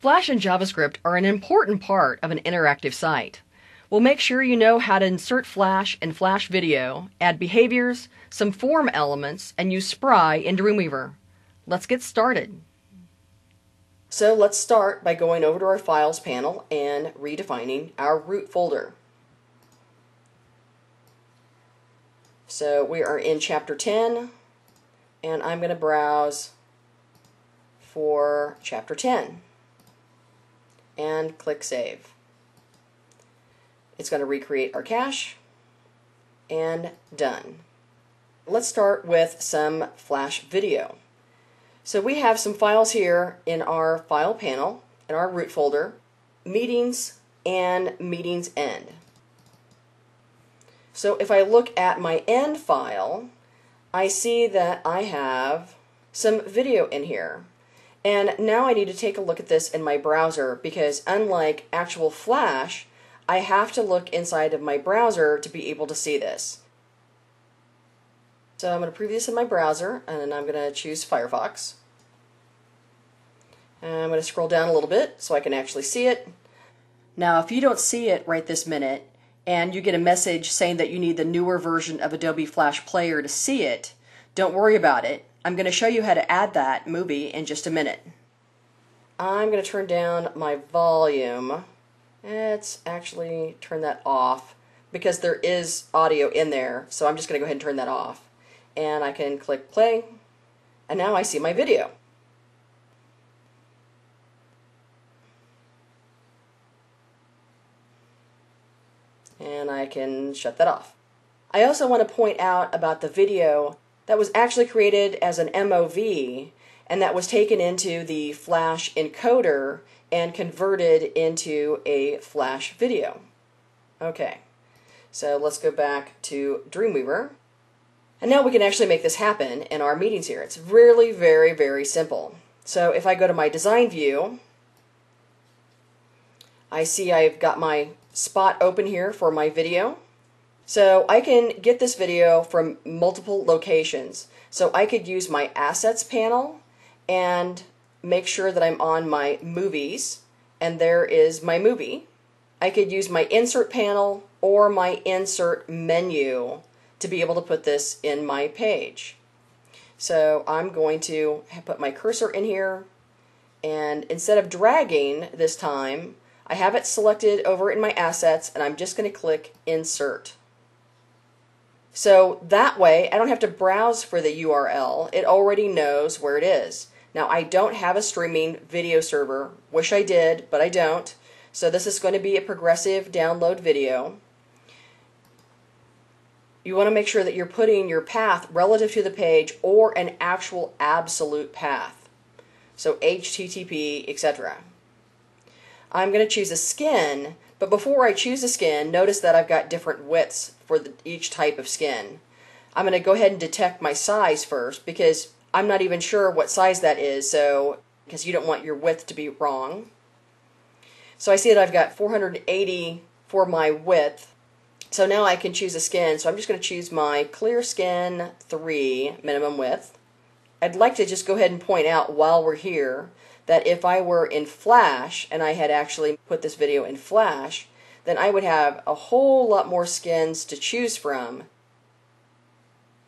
Flash and JavaScript are an important part of an interactive site. We'll make sure you know how to insert Flash and Flash video, add behaviors, some form elements, and use Spry in Dreamweaver. Let's get started. So let's start by going over to our Files panel and redefining our root folder. So we are in Chapter 10, and I'm going to browse for Chapter 10 and click Save. It's going to recreate our cache, and done. Let's start with some Flash video. So we have some files here in our File panel, in our root folder, Meetings and Meetings End. So if I look at my end file, I see that I have some video in here. And now I need to take a look at this in my browser, because unlike actual Flash, I have to look inside of my browser to be able to see this. So I'm going to preview this in my browser, and I'm going to choose Firefox. And I'm going to scroll down a little bit so I can actually see it. Now, if you don't see it right this minute, and you get a message saying that you need the newer version of Adobe Flash Player to see it, don't worry about it. I'm going to show you how to add that movie in just a minute. I'm going to turn down my volume. Let's actually turn that off because there is audio in there, so I'm just going to go ahead and turn that off. And I can click play, and now I see my video. And I can shut that off. I also want to point out about the video that was actually created as an MOV, and that was taken into the Flash encoder and converted into a Flash video. Okay, so let's go back to Dreamweaver. And now we can actually make this happen in our meetings here. It's really very, very simple. So if I go to my design view, I see I've got my spot open here for my video. So I can get this video from multiple locations. So I could use my Assets panel and make sure that I'm on my Movies, and there is my movie. I could use my Insert panel or my Insert menu to be able to put this in my page. So I'm going to put my cursor in here, and instead of dragging this time, I have it selected over in my Assets, and I'm just going to click Insert. So that way, I don't have to browse for the URL. It already knows where it is. Now, I don't have a streaming video server. Wish I did, but I don't. So this is going to be a progressive download video. You want to make sure that you're putting your path relative to the page or an actual absolute path. So HTTP, etc. I'm going to choose a skin, but before I choose a skin, notice that I've got different widths for each type of skin. I'm going to go ahead and detect my size first, because I'm not even sure what size that is, because you don't want your width to be wrong. So I see that I've got 480 for my width. So now I can choose a skin, so I'm just going to choose my Clear Skin 3 minimum width. I'd like to just go ahead and point out while we're here that if I were in Flash and I had actually put this video in Flash, then I would have a whole lot more skins to choose from.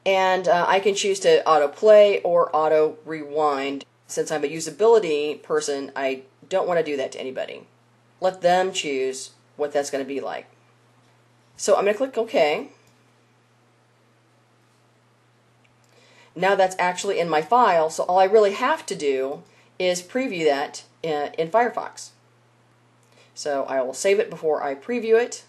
And I can choose to auto-play or auto-rewind. Since I'm a usability person, I don't want to do that to anybody. Let them choose what that's going to be like. So I'm going to click OK. Now that's actually in my file, so all I really have to do is preview that in Firefox. So I will save it before I preview it.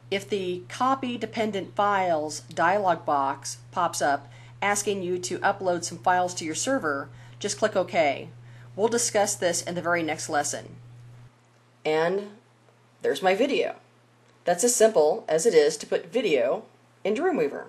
If the Copy Dependent Files dialog box pops up asking you to upload some files to your server, just click OK. We'll discuss this in the very next lesson. And there's my video. That's as simple as it is to put video in Dreamweaver.